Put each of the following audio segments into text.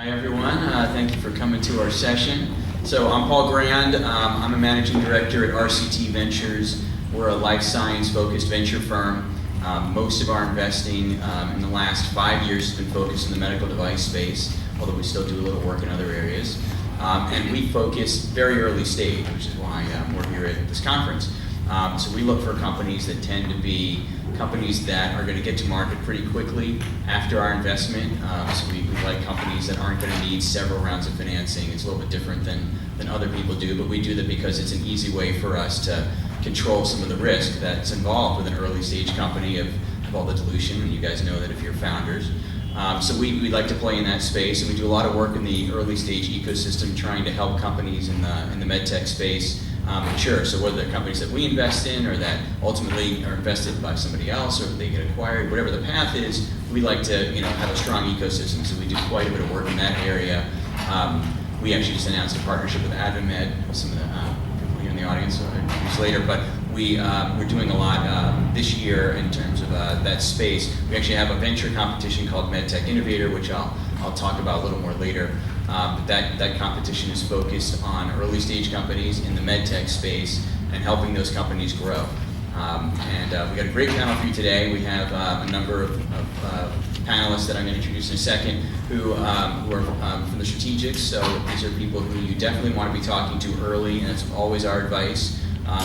Hi everyone, thank you for coming to our session. So I'm Paul Grand, I'm a managing director at RCT Ventures. We're a life science focused venture firm. Most of our investing in the last 5 years has been focused in the medical device space, although we still do a little work in other areas. And we focus very early stage, which is why we're here at this conference. So we look for companies that tend to be companies that are going to get to market pretty quickly after our investment. So we like companies that aren't going to need several rounds of financing. It's a little bit different than other people do, but we do that because it's an easy way for us to control some of the risk that's involved with an early stage company of all the dilution, and you guys know that if you're founders. So we like to play in that space, and we do a lot of work in the early stage ecosystem trying to help companies in the med tech space mature. So whether they're companies that we invest in or that ultimately are invested by somebody else or they get acquired, whatever the path is, we like to have a strong ecosystem. So we do quite a bit of work in that area. We actually just announced a partnership with Abbott. Some of the people here in the audience will introduce later, but we're doing a lot this year in terms of that space. We actually have a venture competition called MedTech Innovator, which I'll talk about a little more later. But that competition is focused on early stage companies in the medtech space and helping those companies grow. And we got a great panel for you today. We have a number of panelists that I'm going to introduce in a second who are from the strategics. So these are people who you definitely want to be talking to early, and that's always our advice,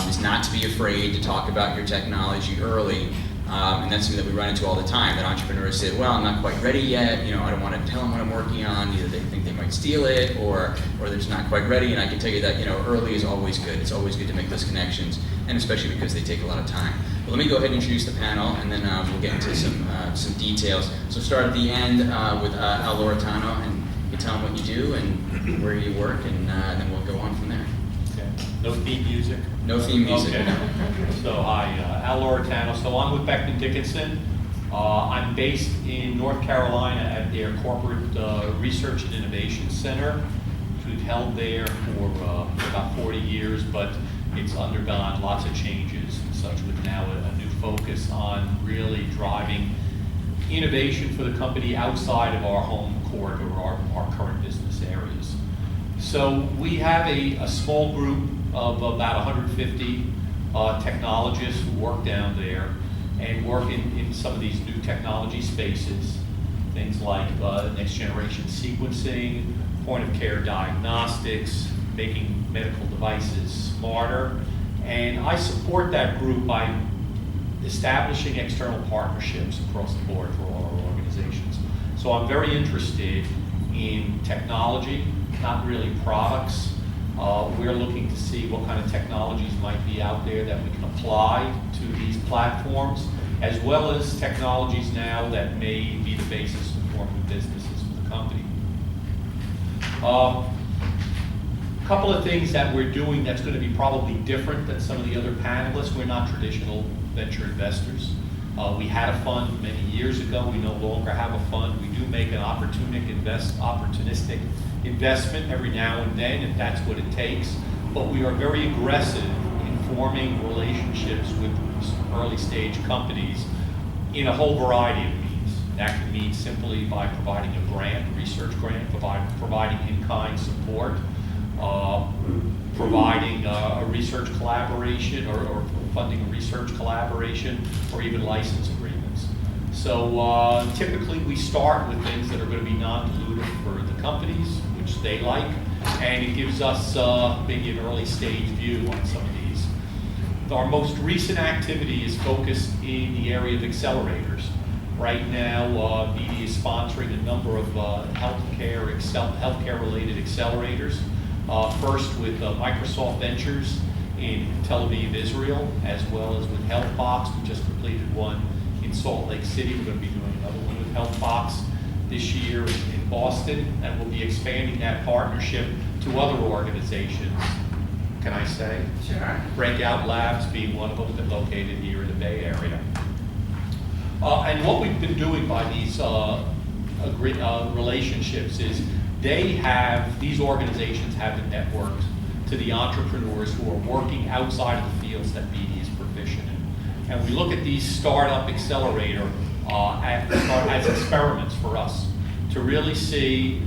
is not to be afraid to talk about your technology early. And that's something that we run into all the time, that entrepreneurs say, well, I'm not quite ready yet, I don't want to tell them what I'm working on, either they think they might steal it, or they're just not quite ready, and I can tell you that, early is always good. It's always good to make those connections, and especially because they take a lot of time. But let me go ahead and introduce the panel, and then we'll get into some details. So start at the end with Lauritano, and you tell them what you do and where you work, and then we'll go on from there. No theme music? No theme music, okay. No. So hi, Lauritano. So I'm with Becton Dickinson. I'm based in North Carolina at their Corporate Research and Innovation Center, which we've held there for about 40 years, but it's undergone lots of changes and such, with now a new focus on really driving innovation for the company outside of our home court or our current business areas. So we have a small group of about 150 technologists who work down there and work in some of these new technology spaces, things like next generation sequencing, point of care diagnostics, making medical devices smarter. And I support that group by establishing external partnerships across the board for all our organizations. So I'm very interested in technology, not really products. We're looking to see what kind of technologies might be out there that we can apply to these platforms, as well as technologies now that may be the basis of forming businesses for the company. A couple of things that we're doing that's going to be probably different than some of the other panelists. We're not traditional venture investors. We had a fund many years ago. We no longer have a fund. We do make an opportunistic investment every now and then, if that's what it takes. But we are very aggressive in forming relationships with early stage companies in a whole variety of means. That can mean simply by providing a grant, a research grant, providing in-kind support, providing a research collaboration or funding a research collaboration, or even license agreements. So typically we start with things that are going to be non-dilutive for the companies, which they like, and it gives us maybe an early stage view on some of these. Our most recent activity is focused in the area of accelerators. Right now, BD is sponsoring a number of healthcare-related accelerators. First with Microsoft Ventures in Tel Aviv, Israel, as well as with HealthBox. We just completed one in Salt Lake City. We're going to be doing another one with HealthBox this year in Boston, and we'll be expanding that partnership to other organizations. Can I say? Sure. Breakout Labs being one of them, that's located here in the Bay Area. And what we've been doing by these relationships is these organizations have the networks to the entrepreneurs who are working outside of the fields that BD is proficient in. And we look at these startup accelerator as experiments for us. to really see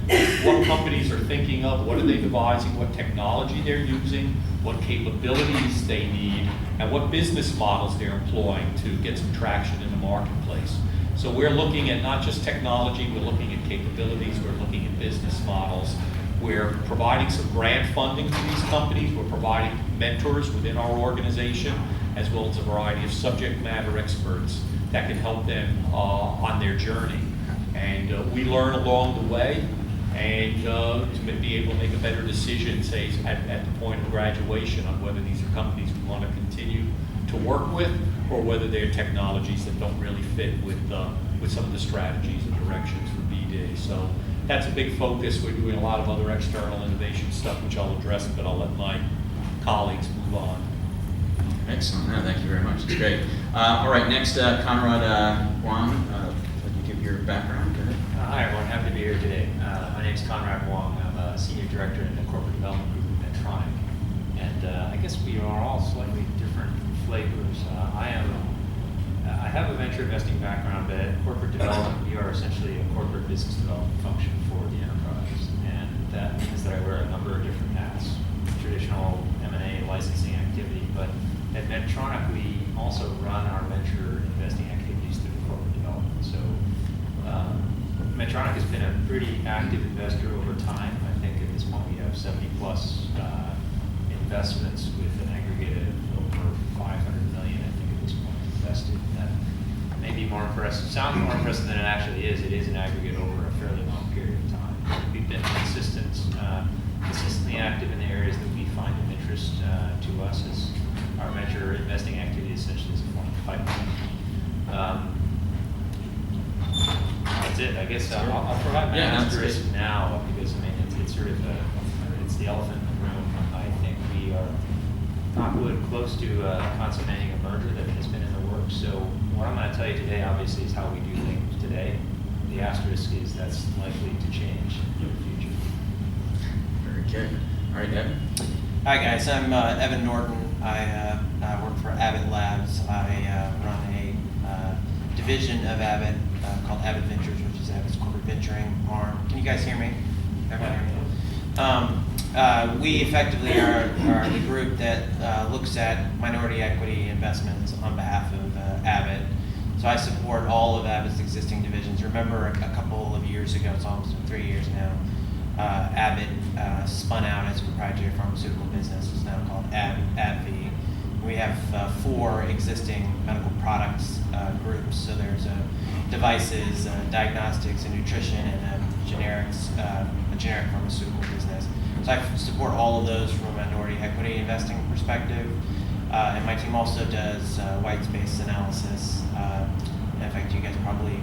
what companies are thinking of, what are they devising, what technology they're using, what capabilities they need, and what business models they're employing to get some traction in the marketplace. So we're looking at not just technology, we're looking at capabilities, we're looking at business models. We're providing some grant funding to these companies. We're providing mentors within our organization, as well as a variety of subject matter experts that can help them on their journey. And we learn along the way, and to be able to make a better decision, say, at the point of graduation on whether these are companies we want to continue to work with, or whether they're technologies that don't really fit with some of the strategies and directions for BD. So that's a big focus. We're doing a lot of other external innovation stuff, which I'll address, but I'll let my colleagues move on. Excellent. No, thank you very much. It's great. All right, next, Conrad Wang, would you give your background? Go ahead. Hi, everyone. Happy to be here today. My name is Conrad Wang. I'm a senior director in the corporate development group at Medtronic. And I guess we are all slightly different flavors. I have a venture investing background, but at corporate development, we are essentially a corporate business development function for the enterprise. And that means that I wear a number of different hats, traditional M&A licensing activity. But at Medtronic, we also run our venture investing activities through corporate development. So Medtronic has been a pretty active investor over time. I think at this point we have 70 plus investments with an aggregate of over 500 million, I think, at this point invested. That may be more impressive, sounds more impressive than it actually is. It is an aggregate over a fairly long period of time. We've been consistently active in the areas that we find of interest to us, as our venture investing activity essentially is a form of pipeline. That's it. I guess I'll provide my asterisk now, because I mean it's sort of it's the elephant in the room. I think we are not close to consummating a merger that has been in the works. So what I'm going to tell you today, obviously, is how we do things today. The asterisk is that's likely to change in the future. Very good. All right, Evan. Hi guys, I'm Evan Norton. I work for Abbott Labs. I run a division of Abbott called Abbott Ventures, which is Abbott's corporate venturing arm. Can you guys hear me? Everyone hear me? We effectively are the group that looks at minority equity investments on behalf of Abbott. So I support all of Abbott's existing divisions. Remember a couple of years ago, it's almost 3 years now, Abbott spun out its proprietary pharmaceutical business. It's now called AbbVie. We have 4 existing medical products groups. So there's devices, diagnostics, and nutrition, and a generic pharmaceutical business. So I support all of those from a minority equity investing perspective. And my team also does white space analysis. In fact, you guys probably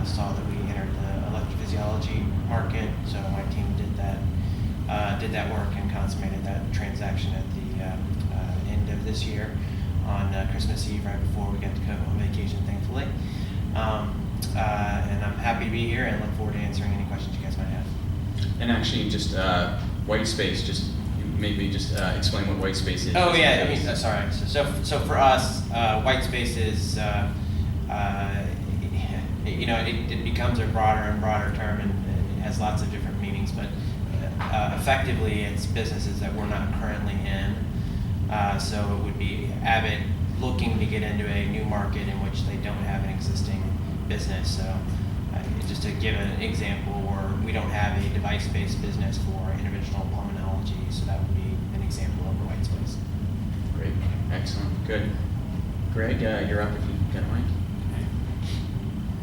saw that we entered the electrophysiology market. So my team did that work and consummated that transaction at the end of this year on Christmas Eve, right before we got to go on vacation, thankfully. And I'm happy to be here and look forward to answering any questions you guys might have. And actually, just white space, just maybe just explain what white space is. Oh yeah, I mean, sorry. So for us, white space is, it becomes a broader and broader term, and it has lots of different meanings. But effectively, it's businesses that we're not currently in. So it would be Abbott looking to get into a new market in which they don't have an existing business. So just to give an example, we don't have a device-based business for interventional pulmonology, so that would be an example of a white space. Great, excellent, good. Greg, you're up if you don't mind. Okay. I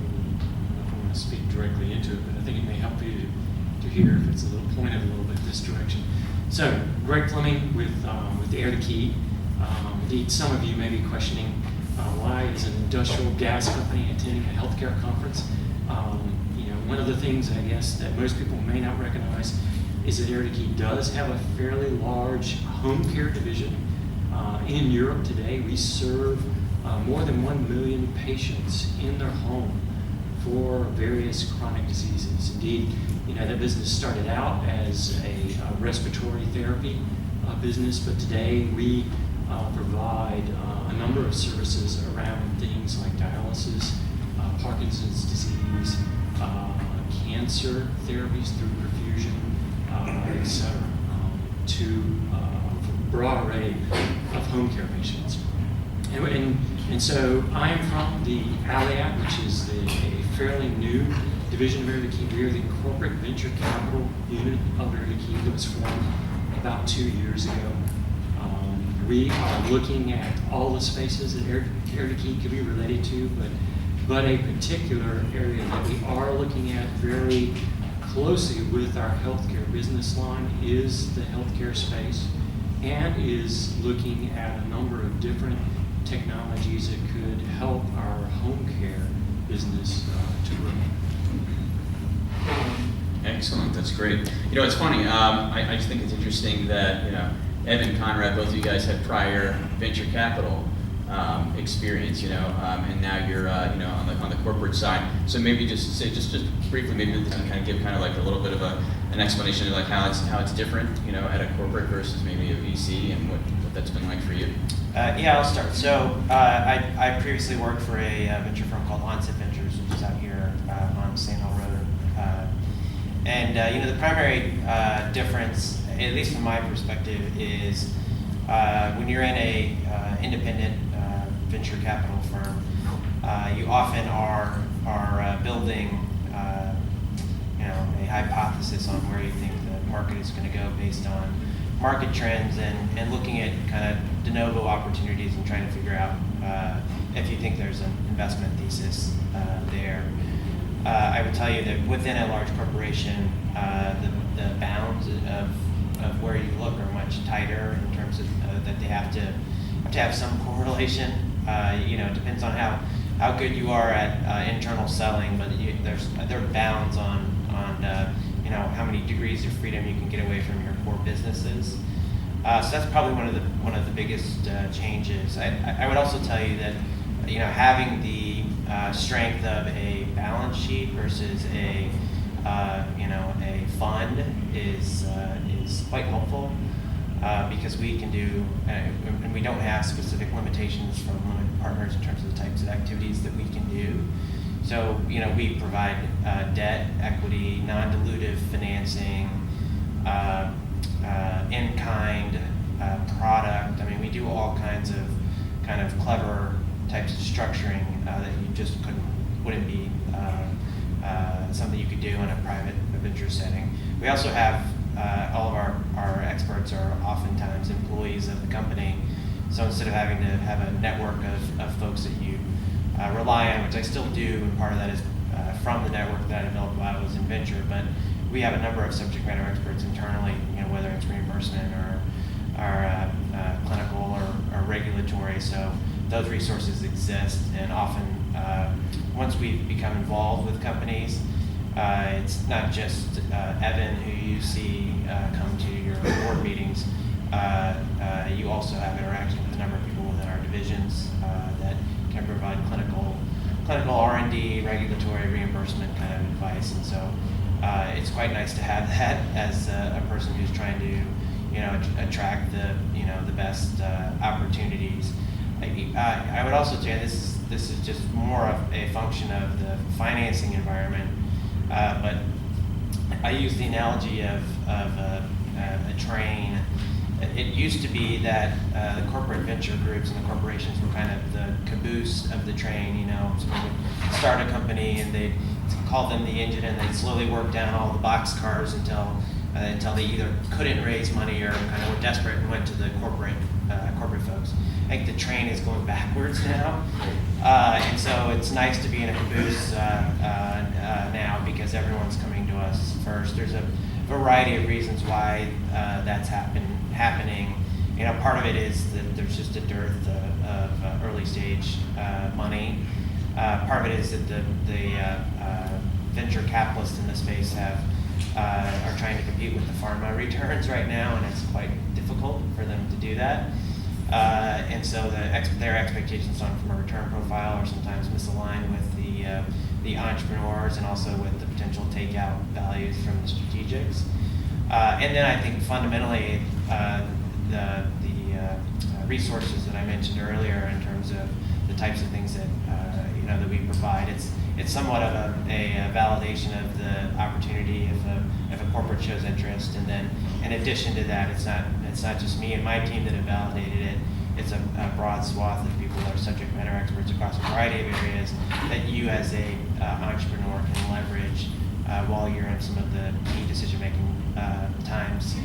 don't know if I want to speak directly into it, but I think it may help you to hear if it's a little pointed a little bit this direction. So, Greg Fleming with Air the Key. Indeed, some of you may be questioning why is an industrial gas company attending a healthcare conference. One of the things, I guess, that most people may not recognize is that Air the Key does have a fairly large home care division. In Europe today, we serve more than 1 million patients in their home for various chronic diseases. Indeed, that business started out as a respiratory therapy business, but today we provide a number of services around things like dialysis, Parkinson's disease, cancer therapies through perfusion, et cetera, to a broad array of home care patients. And so I am from the ALIAD, which is a fairly new division of Air Liquide. We are the corporate venture capital unit of Air Liquide that was formed about 2 years ago. We are looking at all the spaces that Air Liquide could be related to, but a particular area that we are looking at very closely with our healthcare business line is the healthcare space, and is looking at a number of different technologies that could help our home care business to grow. Excellent, that's great. You know, it's funny, I just think it's interesting that, you know, Evan, Conrad, both of you guys have prior venture capital experience, you know, and now you're, you know, on the corporate side. So maybe just briefly, maybe you can kind of give kind of like a little bit of an explanation of like how it's different, you know, at a corporate versus maybe a VC, and what that's been like for you. Yeah, I'll start. So I previously worked for a venture firm called Onset Ventures, which is out here on St. Hill Road. And you know, the primary difference, at least from my perspective, is when you're in a independent venture capital firm, you often are building you know, a hypothesis on where you think the market is going to go based on market trends, and looking at kind of de novo opportunities and trying to figure out if you think there's an investment thesis there. I would tell you that within a large corporation, the bounds of where you look are much tighter in terms of that they have to have some correlation. You know, it depends on how good you are at internal selling, but there are bounds on you know, how many degrees of freedom you can get away from your core businesses. So that's probably one of the biggest changes. I would also tell you that, you know, having the strength of a balance sheet versus a you know, a fund is quite helpful, because we can do and we don't have specific limitations from limited partners in terms of the types of activities that we can do. So, you know, we provide debt, equity, non-dilutive financing, in-kind product. I mean, we do all kinds of kind of clever types of structuring that you just wouldn't be something you could do in a private venture setting. We also have all of our experts are oftentimes employees of the company. So instead of having to have a network of folks that you rely on, which I still do, and part of that is from the network that I developed while I was in venture, but we have a number of subject matter experts internally, you know, whether it's reimbursement or clinical or regulatory. So those resources exist, and often once we become involved with companies, it's not just Evan who you see come to your board meetings. You also have interaction with a number of people within our divisions that can provide clinical R&D, regulatory, reimbursement kind of advice. And so it's quite nice to have that as a person who's trying to, you know, attract the best opportunities. I would also say this is just more of a function of the financing environment, but I use the analogy of a train. It used to be that the corporate venture groups and the corporations were kind of the caboose of the train. You know, someone would start a company and they'd call them the engine, and they'd slowly work down all the boxcars until they either couldn't raise money or kind of were desperate and went to the corporate folks. I think the train is going backwards now, and so it's nice to be in a caboose now, because everyone's coming to us first. There's a variety of reasons why that's happening. You know, part of it is that there's just a dearth of early stage money. Part of it is that the venture capitalists in the space are trying to compete with the pharma returns right now, and it's quite difficult for them to do that. And so their expectations from a return profile are sometimes misaligned with the entrepreneurs, and also with the potential takeout values from the strategics. And then I think fundamentally the resources that I mentioned earlier in terms of the types of things that that we provide. It's somewhat of a validation of the opportunity if a corporate shows interest, and then in addition to that, it's not just me and my team that have validated it. It's a broad swath of people that are subject matter experts across a variety of areas that you as a entrepreneur can leverage while you're in some of the key decision-making times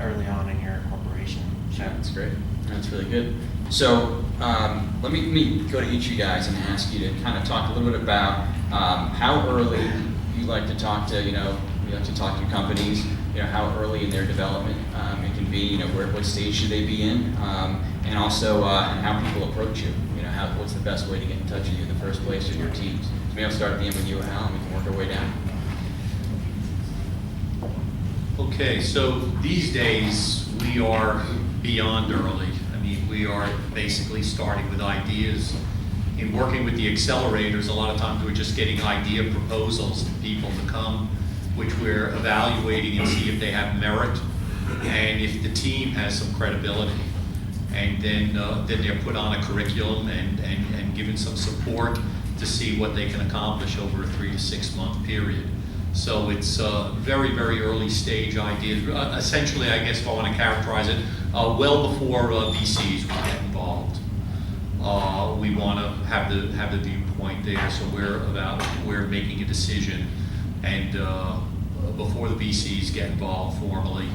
early on in your corporation. Yeah, that's great. That's really good. So let me go to each of you guys and ask you to kind of talk a little bit about how early you like to talk to, you like to talk to companies, how early in their development it can be, what stage should they be in, and also and how people approach you, what's the best way to get in touch with you in the first place or your teams. So maybe I'll start at the end with you, Al, and we can work our way down. Okay, so these days we are beyond early. I mean, we are basically starting with ideas. In working with the accelerators, a lot of times we're just getting idea proposals to people to come, which we're evaluating and see if they have merit and if the team has some credibility. And then they're put on a curriculum and given some support to see what they can accomplish over a 3 to 6 month period. So it's very, very early stage ideas. Essentially, I guess if I want to characterize it, well before VCs will get involved. We want to have the viewpoint there, so we're making a decision, and before the VCs get involved formally,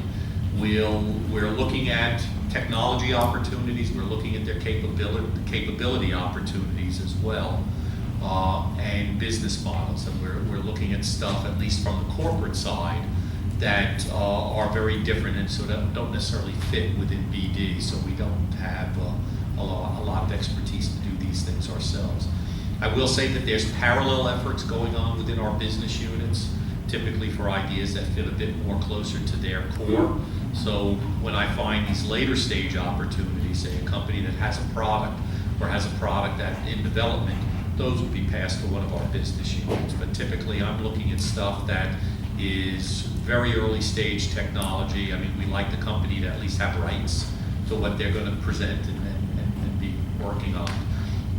we're looking at technology opportunities. We're looking at their capability opportunities as well. And business models, and we're looking at stuff, at least from the corporate side, that are very different and sort of don't necessarily fit within BD, so we don't have a lot of expertise to do these things ourselves. I will say that there's parallel efforts going on within our business units, typically for ideas that fit a bit more closer to their core. So when I find these later stage opportunities, say a company that has a product or has a product that in development, those would be passed to one of our business units. But typically I'm looking at stuff that is very early stage technology. I mean, we like the company to at least have rights to what they're going to present and be working on.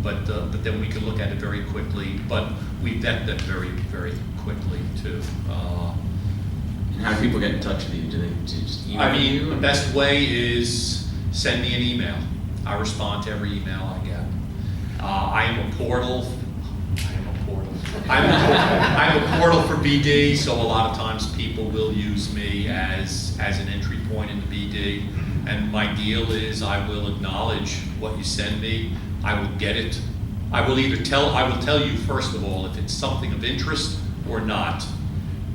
But then we can look at it very quickly, but we vet them very, very quickly too. And how do people get in touch with you? Do they just email you? The best way is send me an email. I respond to every email I get. I'm a portal for BD, so a lot of times people will use me as an entry point into BD. And my deal is I will acknowledge what you send me. I will get it. I will tell you first of all if it's something of interest or not.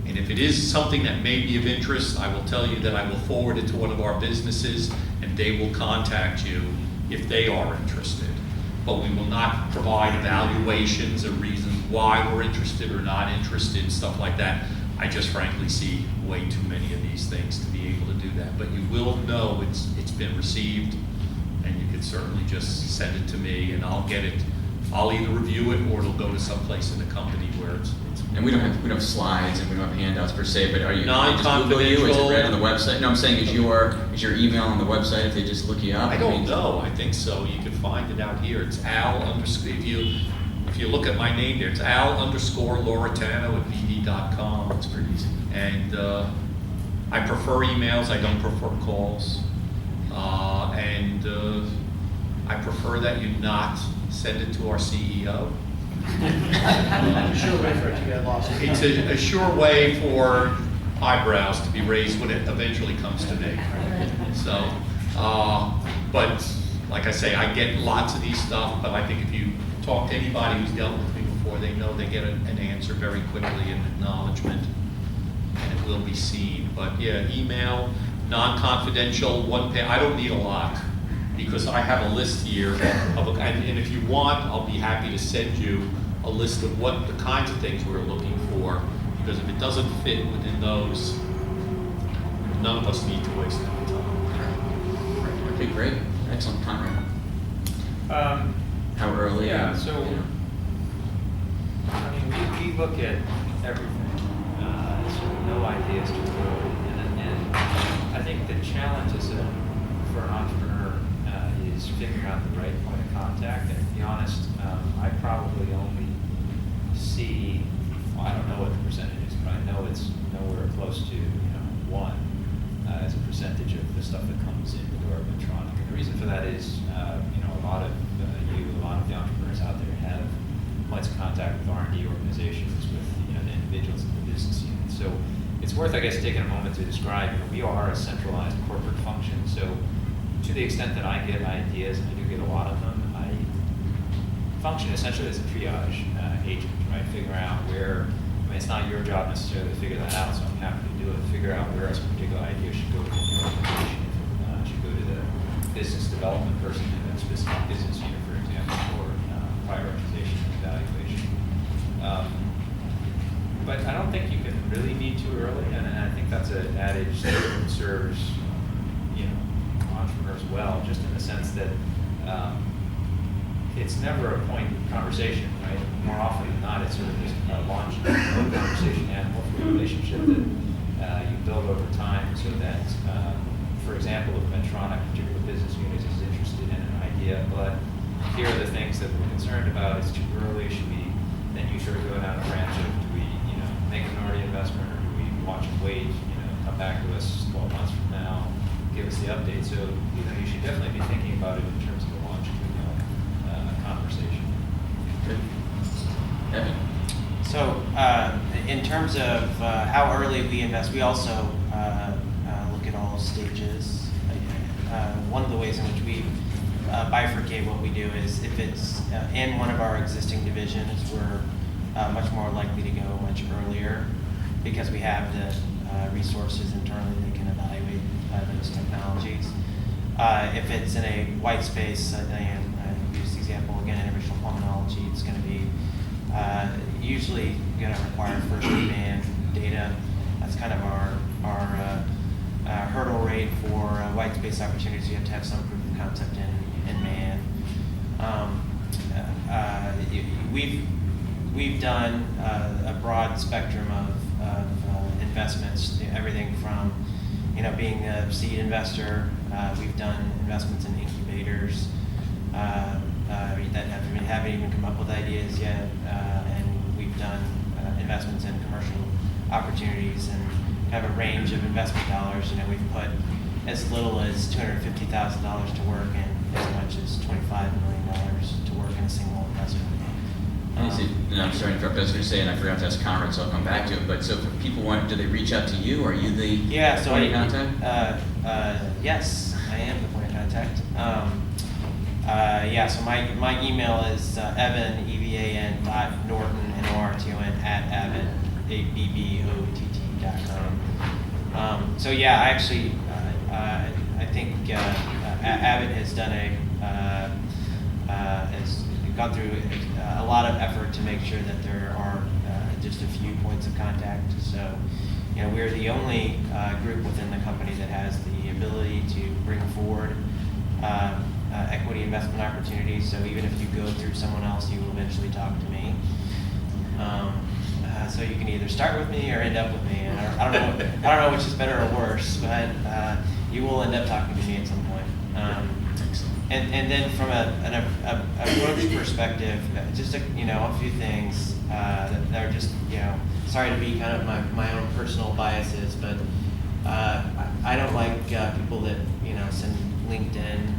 And if it is something that may be of interest, I will tell you that I will forward it to one of our businesses and they will contact you if they are interested. But we will not provide evaluations or reasons why we're interested or not interested, stuff like that. I just frankly see way too many of these things to be able to do that. But you will know it's been received, and you can certainly just send it to me and I'll get it. I'll either review it or it'll go to someplace in the company where it's And we don't have slides and we don't have handouts per se, but are you non-confidential? Is it read on the website? No, I'm saying is your email on the website if they just look you up? I don't know. I think so. You can find it out here. It's Al underscore. If you look at my name there, it's Al underscore Lauritano at BD.com. It's pretty easy. And I prefer emails. I don't prefer calls. And I prefer that you not send it to our CEO. A sure way for it to get lost. It's a sure way for eyebrows to be raised when it eventually comes to me. So, but like I say, I get lots of these stuff, but I think if you talk to anybody who's dealt with me before, they know they get an answer very quickly, an acknowledgement, and it will be seen. But yeah, email, non-confidential, one page. I don't need a lot, because I have a list here of, and if you want, I'll be happy to send you a list of what the kinds of things we're looking for, because if it doesn't fit within those, none of us need to waste any time. Okay, great. Excellent. Conrad. How early? Yeah, so, I mean, we look at everything, so no ideas too early. And I think the challenge is that for an entrepreneur is figuring out the right point of contact. And to be honest, I probably only see, well, I don't know what the percentage is, but I know it's nowhere close to, one as a percentage of the stuff that comes in the door of Medtronic. And the reason for that is, a lot of a lot of the entrepreneurs out there have points of contact with R&D organizations, with the individuals in the business unit. So it's worth, I guess, taking a moment to describe. We are a centralized corporate function, so to the extent that I get ideas, and I do get a lot of them, I function essentially as a triage agent, right? Figure out where, it's not your job necessarily to figure that out, so I'm happy to do it. Figure out where a particular idea should go to the organization, should go to the business development person in a specific business unit, for example, for prioritization and evaluation. But I don't think you can really meet too early, and I think that's an adage that serves entrepreneurs well, just in the sense that it's never a point of conversation, right? More often than not, it's sort of just launch a conversation and hopefully a relationship that you build over time, so that, for example, if Medtronic, particular business unit, is interested in an idea, but here are the things that we're concerned about, it's too early, should we, then you sort of go down a branch of, do we, make a minority investment, or do we watch and wait, come back to us 12 months from now, give us the update. So, you should definitely be thinking about it in terms of a longitudinal conversation. Good. Evan? So, in terms of how early we invest, we also look at all stages. One of the ways in which we bifurcate what we do is, if it's in one of our existing divisions, we're much more likely to go much earlier, because we have the resources internally that can evaluate those technologies. If it's in a white space, I use the example again, interventional pulmonology, it's going to be usually going to require first-in-man data. That's kind of our hurdle rate for white space opportunities. You have to have some proof of concept in man. We've done a broad spectrum of investments, everything from being a seed investor. We've done investments in incubators that haven't even come up with ideas yet, and we've done investments in commercial opportunities, and have a range of investment dollars. We've put as little as $250,000 to work, and as much as $25 million to work in a single investment. I'm sorry to interrupt. I was going to say, and I forgot to ask Conrad, so I'll come back to it. But so, if people want, do they reach out to you? Are you the point of contact? Yes, I am the point of contact. So my email is Evan, EVAN, Norton, Norton, at Abbott, ABBOTT.com. I think Abbott has done has gone through a lot of effort to make sure that there are just a few points of contact. So, we're the only group within the company that has the ability to bring forward equity investment opportunities. So even if you go through someone else, you will eventually talk to me. So you can either start with me or end up with me. And I don't know which is better or worse, but you will end up talking to me at some point. And then from an approach perspective, just a few things that are just sorry to be kind of my own personal biases, but I don't like people that send LinkedIn.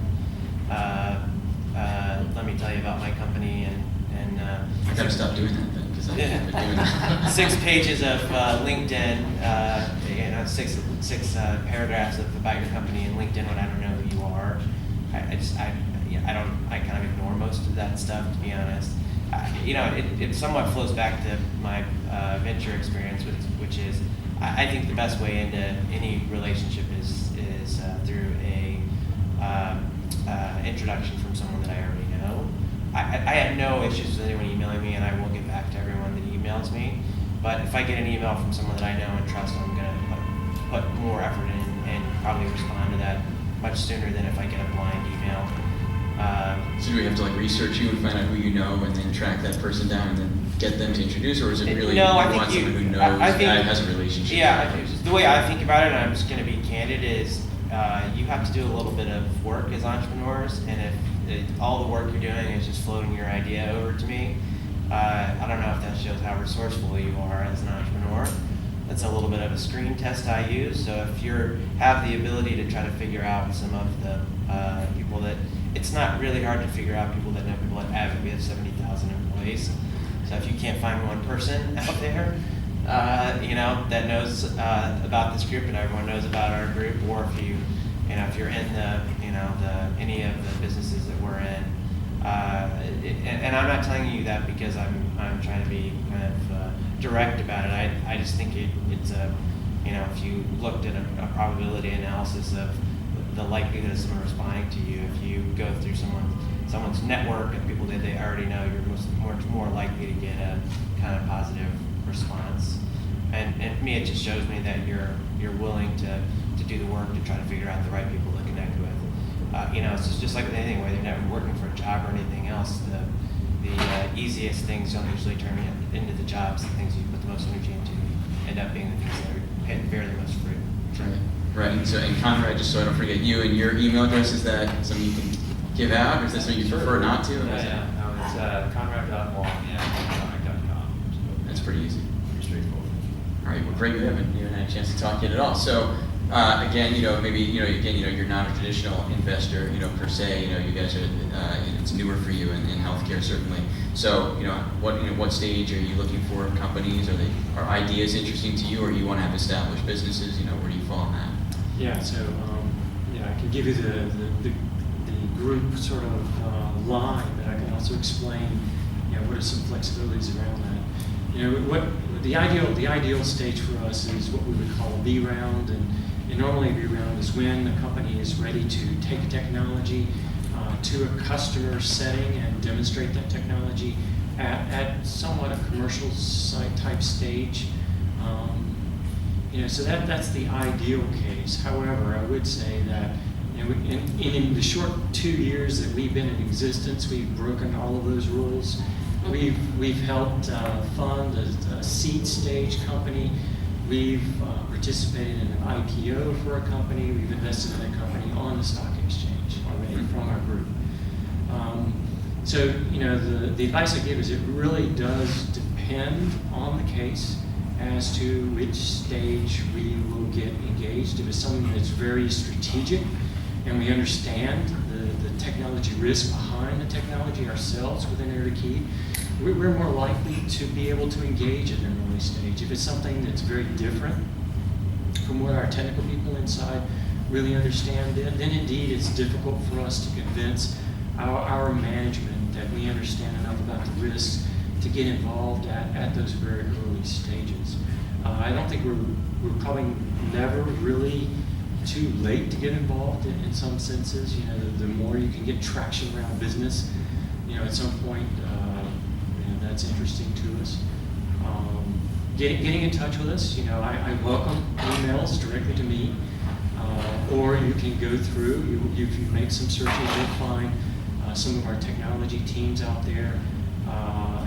Let me tell you about my company, and I gotta stop doing that then, because I've been doing that. 6 pages of LinkedIn, six paragraphs about your company in LinkedIn when I don't know who you are. I kind of ignore most of that stuff, to be honest. It somewhat flows back to my venture experience, which is I think the best way into any relationship is through a introduction from someone that I already know. I have no issues with anyone emailing me, and I will get back to everyone that emails me. But if I get an email from someone that I know and trust, I'm going to put more effort in and probably respond to that much sooner than if I get a blind email. So do we have to research you and find out who you know, and then track that person down and then get them to introduce, or is it really no, you want someone who knows that has a relationship? Yeah, the way I think about it, and I'm just going to be candid, is you have to do a little bit of work as entrepreneurs, and all the work you're doing is just floating your idea over to me. I don't know if that shows how resourceful you are as an entrepreneur. That's a little bit of a screen test I use. So if you have the ability to try to figure out some of the people that, it's not really hard to figure out people that know people at Abbott. We have 70,000 employees. So if you can't find one person out there, that knows about this group and everyone knows about our group, or if you're in any of the businesses that we're in, and I'm not telling you that because I'm trying to be kind of direct about it. I just think it's if you looked at a probability analysis of the likelihood of someone responding to you, if you go through someone's network of people that they already know, you're much more likely to get a kind of positive response. And to me, it just shows me that you're willing to do the work to try to figure out the right people to connect with. It's just like with anything, whether you're never working for a job or anything else, the easiest things don't usually turn into the jobs. The things you put the most energy into end up being the things that bear the most fruit. Right. And Conrad, just so I don't forget, you and your email address, is that something you can give out, or is that something you prefer not to? It's conrad.wong@medtronic.com. That's pretty easy. Pretty straightforward. All right. Well, great. We haven't even had a chance to talk yet at all. So, again, you're not a traditional investor, per se. You guys are. It's newer for you in healthcare, certainly. So, what stage are you looking for companies? Are ideas interesting to you, or you want to have established businesses? Where do you fall on that? Yeah, so I can give you the group sort of line, but I can also explain what are some flexibilities around that. What the ideal stage for us is what we would call a B round, and normally a B round is when the company is ready to take a technology to a customer setting and demonstrate that technology at somewhat a commercial site type stage. So that's the ideal case. However, I would say that in the short 2 years that we've been in existence, we've broken all of those rules. We've helped fund a seed stage company. We've participated in an IPO for a company. We've invested in a company on the stock exchange already from our group. The advice I give is it really does depend on the case as to which stage we will get engaged. If it's something that's very strategic and we understand the technology risk behind the technology ourselves within Air Liquide, we're more likely to be able to engage at an early stage. If it's something that's very different from what our technical people inside really understand, then indeed it's difficult for us to convince our management that we understand enough about the risks to get involved at those very early stages. I don't think we're probably never really too late to get involved in some senses. The more you can get traction around business, at some point, that's interesting to us. Getting in touch with us, I welcome emails directly to me, or you can go through, you can make some searches, you'll find some of our technology teams out there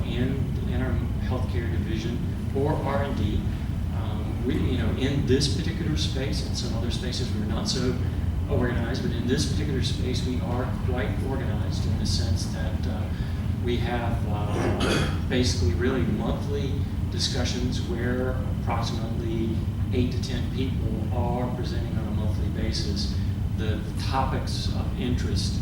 in our healthcare division or R&D. In this particular space, and some other spaces we're not so organized, but in this particular space we are quite organized in the sense that we have basically really monthly discussions where approximately 8 to 10 people are presenting on a monthly basis the topics of interest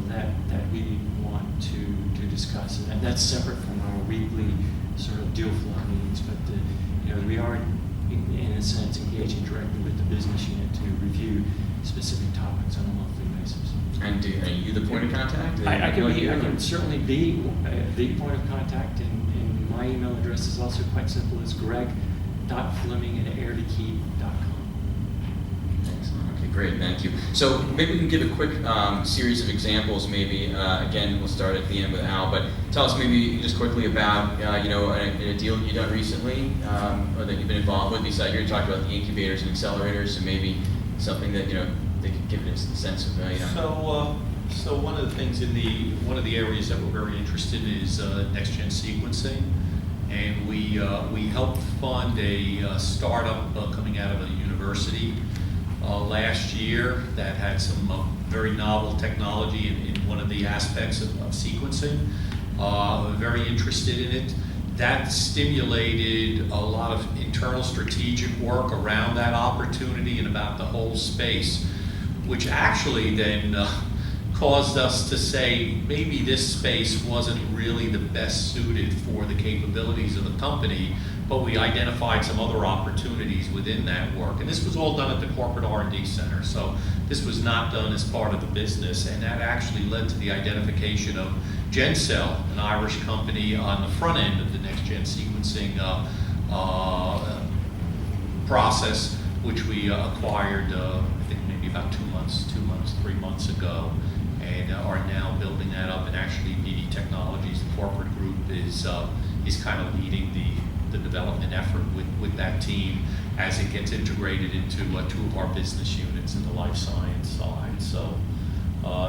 that we want to discuss, and that's separate from our weekly sort of deal flow meetings. But we are, in a sense, engaging directly with the business unit to review specific topics on a monthly basis. And are you the point of contact? I can certainly be the point of contact, and my email address is also quite simple. It's greg.fleming@airliquide.com. Excellent. Okay, great. Thank you. So maybe we can give a quick series of examples. Maybe again, we'll start at the end with Al. But tell us maybe just quickly about a deal you've done recently, or that you've been involved with. Besides, you talked about the incubators and accelerators, so maybe something that they could give us a sense of. So one of the things one of the areas that we're very interested in is next-gen sequencing, and we helped fund a startup coming out of a university last year that had some very novel technology in one of the aspects of sequencing. Very interested in it. That stimulated a lot of internal strategic work around that opportunity and about the whole space, which actually then caused us to say maybe this space wasn't really the best suited for the capabilities of the company, but we identified some other opportunities within that work. And this was all done at the corporate R&D center, so this was not done as part of the business, and that actually led to the identification of GenCell, an Irish company on the front end of the next-gen sequencing process, which we acquired, I think maybe about 3 months ago, and are now building that up. And actually, BD Technologies, the corporate group, is kind of leading the development effort with that team as it gets integrated into 2 of our business units in the life science side. So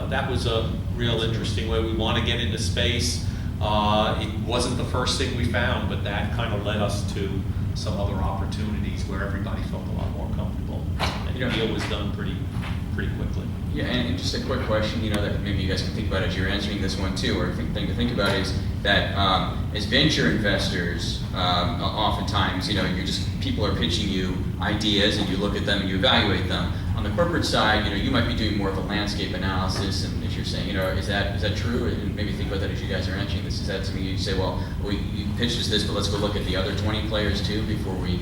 that was a real interesting way. We want to get into space. It wasn't the first thing we found, but that kind of led us to some other opportunities where everybody felt a lot more comfortable. And the deal was done pretty quickly. Yeah, and just a quick question, that maybe you guys can think about as you're answering this one too, or thing to think about is that as venture investors, oftentimes, people are pitching you ideas and you look at them and you evaluate them. On the corporate side, you might be doing more of a landscape analysis, and as you're saying, is that true? And maybe think about that as you guys are answering this. Is that something you say, well, you pitched us this, but let's go look at the other 20 players too before we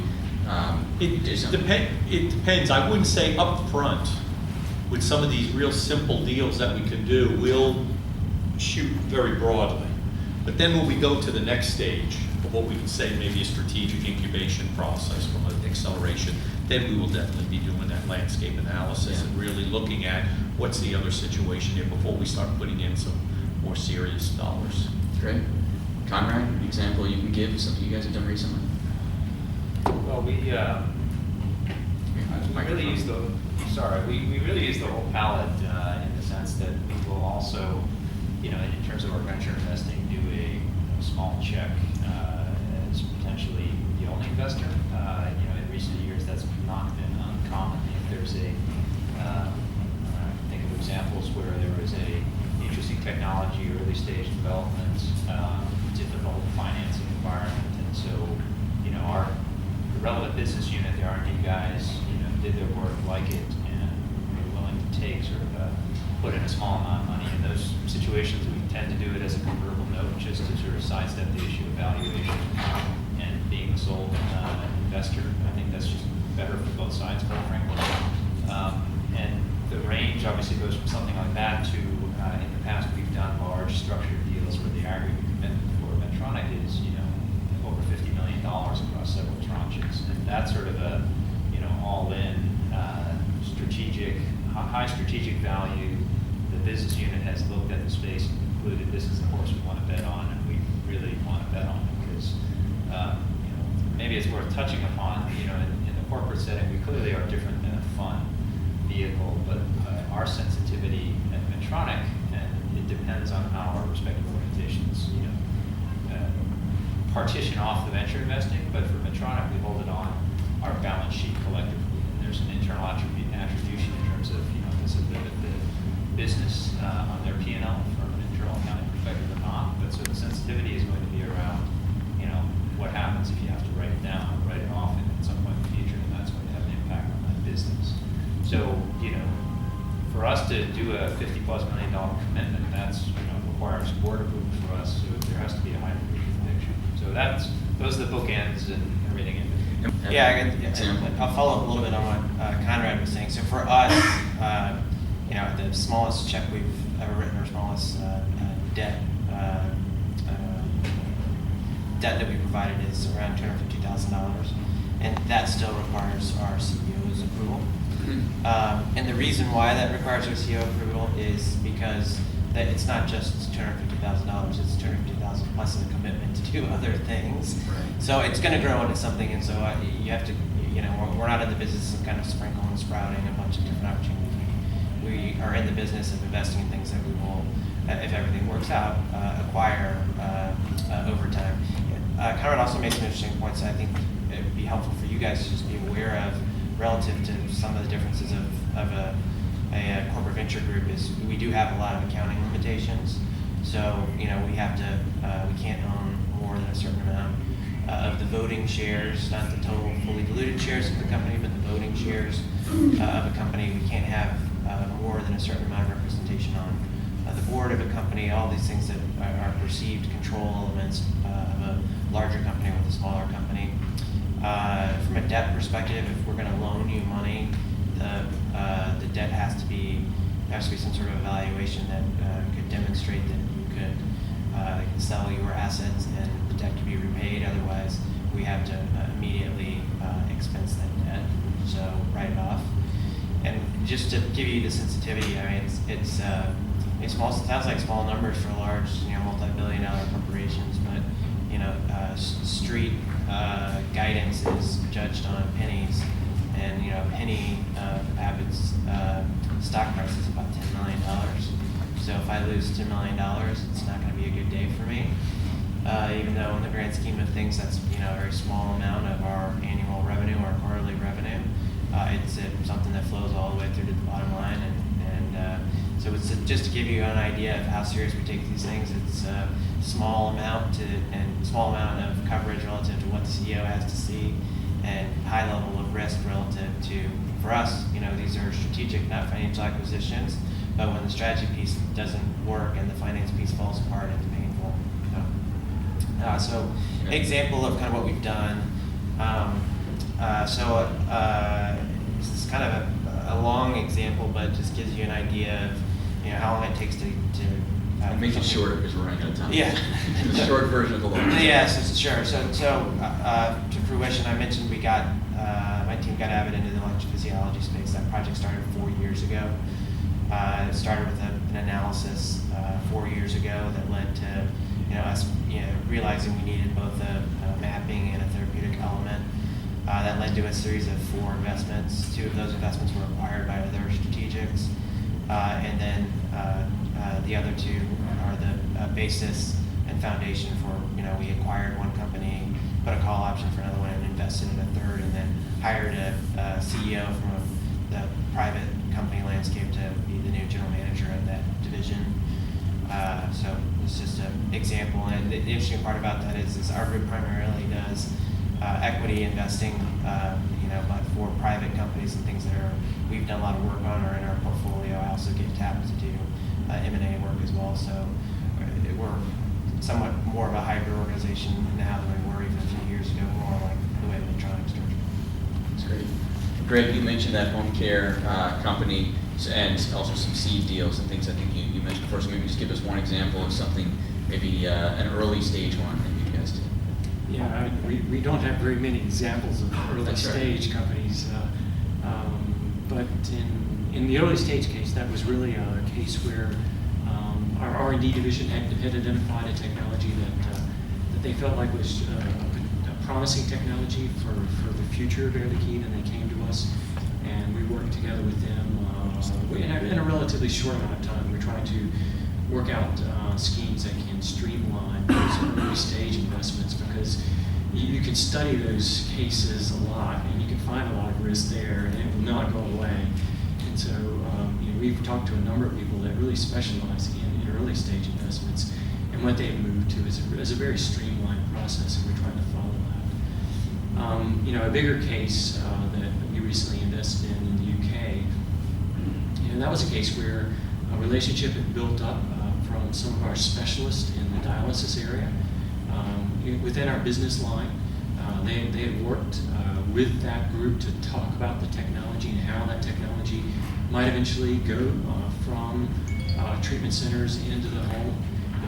do something? It depends. I wouldn't say up front. With some of these real simple deals that we can do, we'll shoot very broadly. But then when we go to the next stage of what we can say maybe a strategic incubation process from an acceleration, then we will definitely be doing that landscape analysis and really looking at what's the other situation here before we start putting in some more serious dollars. Great. Conrad, an example you can give, something you guys have done recently? Well, we really use the whole palette in the sense that we will also, in terms of our venture investing, do a small check as potentially the only investor. In recent years, that's not been uncommon. If there's I think of examples where there was a interesting technology, early stage development, difficult financing environment, and so, our relevant business unit, the R&D guys, did their work, like it, and were willing to take put in a small amount of money. In those situations, we tend to do it as a convertible note, just to sort of sidestep the issue of valuation and being the sole investor. I think that's just better for both sides, quite frankly. And the range obviously goes from something like that to, in the past, we've done large structured deals where the aggregate commitment for Medtronic is, over $50 million across several tranches. And that's sort of a, all-in strategic, high strategic value. The business unit has looked at the space and concluded this is the horse we want to bet on, and we really want to bet on it because, maybe it's worth touching upon, in the corporate setting, we clearly are different than a fund vehicle, but our sensitivity at Medtronic, and it depends on how our respective organizations, partition off the venture investing, but for Medtronic, we hold it on our balance sheet collectively. And there's an internal attribution in terms of, this is the business on their P&L from an internal accounting perspective or not. But so the sensitivity is going to be around, what happens if you have to write it down or write it off at some point in the future, and that's going to have an impact on that business. So, for us to do a $50+ million commitment, that's, requires board approval for us. So there has to be a high degree of conviction. So those are the bookends and everything in between. Yeah, I'll follow up a little bit on what Conrad was saying. So for us, the smallest check we've ever written, or smallest debt that we provided is around $250,000, and that still requires our CEO's approval. Mm-hmm. And the reason why that requires our CEO approval is because it's not just $250,000; it's $250,000 plus a commitment to do other things. Right. So it's going to grow into something, and so you have to, we're not in the business of kind of sprinkling and sprouting a bunch of different opportunities. We are in the business of investing in things that we will, if everything works out, acquire over time. Conrad also made some interesting points that I think it would be helpful for you guys to just be aware of. relative to some of the differences of a corporate venture group is we do have a lot of accounting limitations. So, we have to, we can't own more than a certain amount of the voting shares, not the total fully diluted shares of the company, but the voting shares of a company. We can't have more than a certain amount of representation on the board of a company, all these things that are perceived control elements of a larger company with a smaller company. From a debt perspective, if we're going to loan you money, the debt has to be some sort of evaluation that could demonstrate that you could sell your assets and the debt could be repaid. Otherwise, we have to immediately expense that debt, so write it off. And just to give you the sensitivity, I mean, it's small. It sounds like small numbers for large, multi-billion-dollar corporations, but street guidance is judged on pennies, and a penny of Abbott's stock price is about $10 million. So if I lose $10 million, it's not going to be a good day for me. Even though in the grand scheme of things, that's a very small amount of our annual revenue, our quarterly revenue. It's something that flows all the way through to the bottom line, and so it's just to give you an idea of how serious we take these things. It's a small amount of coverage relative to what the CEO has to see, and high level of risk relative to, for us, these are strategic, not financial acquisitions. But when the strategy piece doesn't work and the finance piece falls apart, it's painful. So example of kind of what we've done. This is kind of a long example, but just gives you an idea of how long it takes to Make it shorter because we're running out of time. Yeah. The short version of the long. Yes, sure. So to fruition, I mentioned my team got Abbott into the electrophysiology space. That project started 4 years ago. It started with an analysis 4 years ago that led to us realizing we needed both a mapping and a therapeutic element. That led to a series of 4 investments. 2 of those investments were acquired by other strategics, and then the other 2 are the basis and foundation for, we acquired one company, put a call option for another one, and invested in a third, and then hired a CEO from the private company landscape to be the new general manager of that division. So it's just an example. And the interesting part about that is our group primarily does equity investing, but for private companies and things that we've done a lot of work on or in our portfolio. I also get tapped to do M&A work as well. So we're somewhat more of a hybrid organization now than we were even a few years ago, more like the way Medtronic started. That's great. Greg, you mentioned that home care company and also some seed deals and things I think you mentioned before. So maybe just give us one example of something, maybe an early stage one that you guys did. Yeah, we don't have very many examples of early stage companies, but in the early stage case, that was really a case where our R&D division had identified a technology that they felt like was a promising technology for the future of Air Liquide, and they came to us, and we worked together with them in a relatively short amount of time. We're trying to work out schemes that can streamline those early stage investments, because you can study those cases a lot and you can find a lot of risk there, and it will not go away. And so we've talked to a number of people that really specialize in early stage investments, and what they've moved to is a very streamlined process, and we're trying to follow that. A bigger case that we recently invested in the UK, and that was a case where a relationship had built up from some of our specialists in the dialysis area. Within our business line, they had worked with that group to talk about the technology and how that technology might eventually go from treatment centers into the home,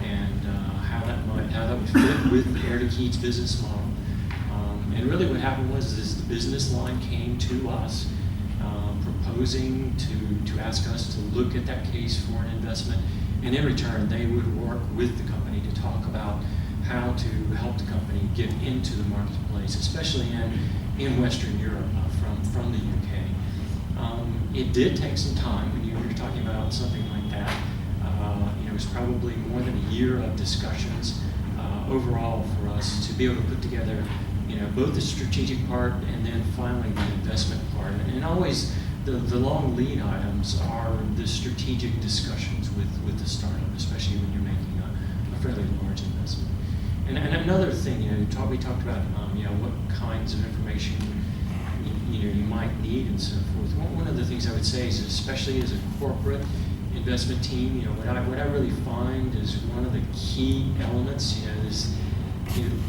and how that would fit with Air Liquide's business model. And really what happened was the business line came to us proposing to ask us to look at that case for an investment, and in return they would work with the company to talk about how to help the company get into the marketplace, especially in Western Europe from the UK. It did take some time when you're talking about something like that. It was probably more than a year of discussions overall for us to be able to put together both the strategic part and then finally the investment part. And always the long lead items are the strategic discussions with the startup, especially when you're making a fairly large investment. And another thing, we talked about, what kinds of information you might need and so forth. One of the things I would say is, especially as a corporate investment team, what I really find is one of the key elements, is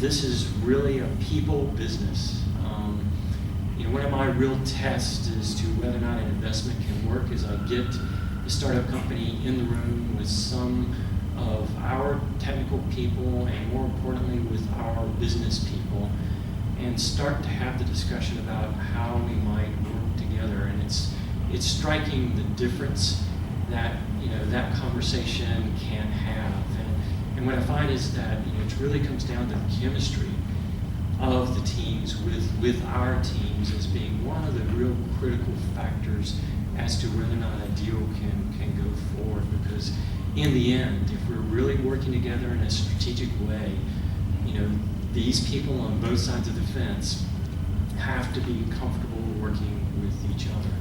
this is really a people business. One of my real tests as to whether or not an investment can work is I get the startup company in the room with some of our technical people and, more importantly, with our business people, and start to have the discussion about how we might work together. And it's striking the difference that that conversation can have. And what I find is that it really comes down to the chemistry of the teams with our teams as being one of the real critical factors as to whether or not a deal can go forward. Because in the end, if we're really working together in a strategic way, these people on both sides of the fence have to be comfortable working with each other.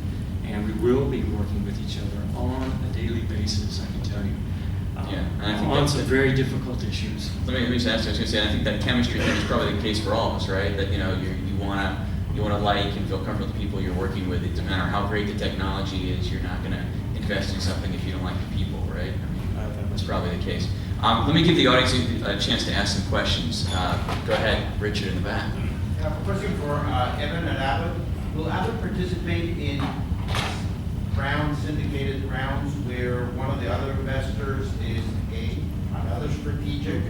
And we will be working with each other on a daily basis, I can tell you. And I think on that's some very difficult issues. Let me just ask you. I was going to say, I think that chemistry thing is probably the case for all of us, right? That you want to like and feel comfortable with the people you're working with. It doesn't matter how great the technology is. You're not going to invest in something if you don't like the people, right? That's probably the case. Let me give the audience a chance to ask some questions. Go ahead, Richard in the back. Question for Evan at Abbott. Will Abbott participate in syndicated rounds where one of the other investors is A, another strategic,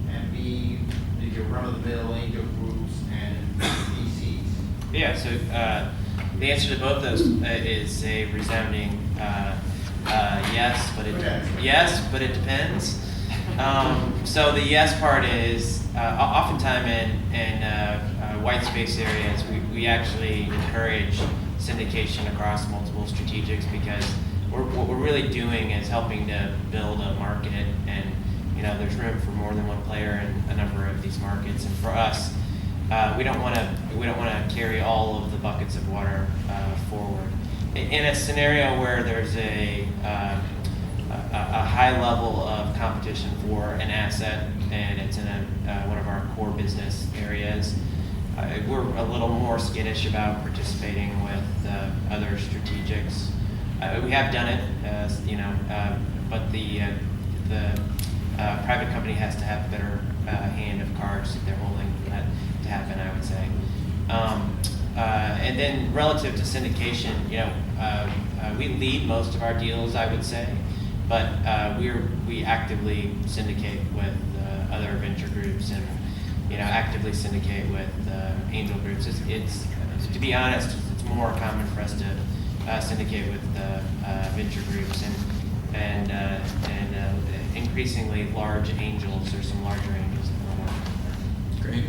and B, your run-of-the-mill angel groups and VCs? Yeah, so the answer to both those is a resounding yes, but it depends. So the yes part is oftentimes in white space areas, we actually encourage syndication across multiple strategics, because what we're really doing is helping to build a market, and there's room for more than one player in a number of these markets. And for us, we don't want to carry all of the buckets of water forward. In a scenario where there's a high level of competition for an asset and it's in one of our core business areas, we're a little more skittish about participating with other strategics. We have done it, but the private company has to have a better hand of cards that they're holding for that to happen, I would say. And then relative to syndication, we lead most of our deals, I would say, but we actively syndicate with other venture groups and actively syndicate with angel groups. It's to be honest, it's more common for us to syndicate with venture groups and increasingly large angels. There's some larger angels that we're working with. Great.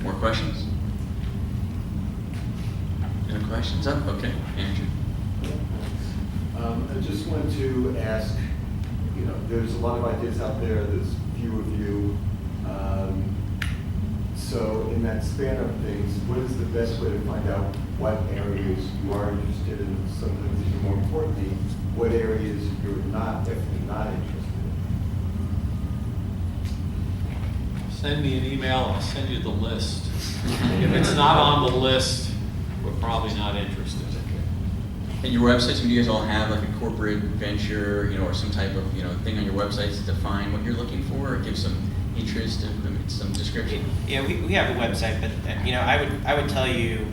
More questions? No questions? Up? Okay, Andrew. I just wanted to ask, there's a lot of ideas out there, there's few of you. So in that span of things, what is the best way to find out what areas you are interested in? Sometimes even more importantly, what areas you're definitely not interested in? Send me an email, I'll send you the list. If it's not on the list, we're probably not interested. And your websites, do you guys all have like a corporate venture, or some type of thing on your websites to define what you're looking for, or give some interest and some description? Yeah, we have a website, but I would tell you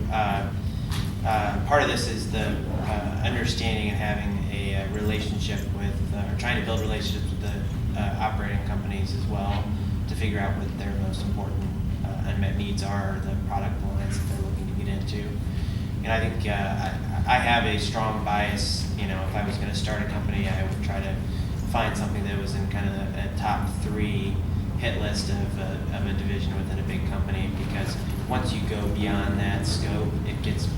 part of this is the understanding and having a relationship with, or trying to build relationships with the operating companies as well, to figure out what their most important unmet needs are, or the product lines that they're looking to get into. And I think I have a strong bias. If I was going to start a company, I would try to find something that was in kind of a top 3 hit list of a division within a big company, because once you go beyond that scope, it gets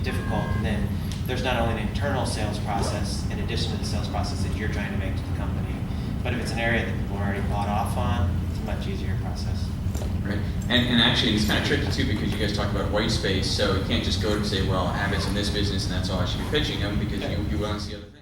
difficult. And then there's not only an internal sales process in addition to the sales process that you're trying to make to the company, but if it's an area that people are already bought off on, it's a much easier process. Right. And actually, it's kind of tricky too because you guys talk about white space, so you can't just go and say, well, Abbott's in this business and that's all I should be pitching them because you want to see other things.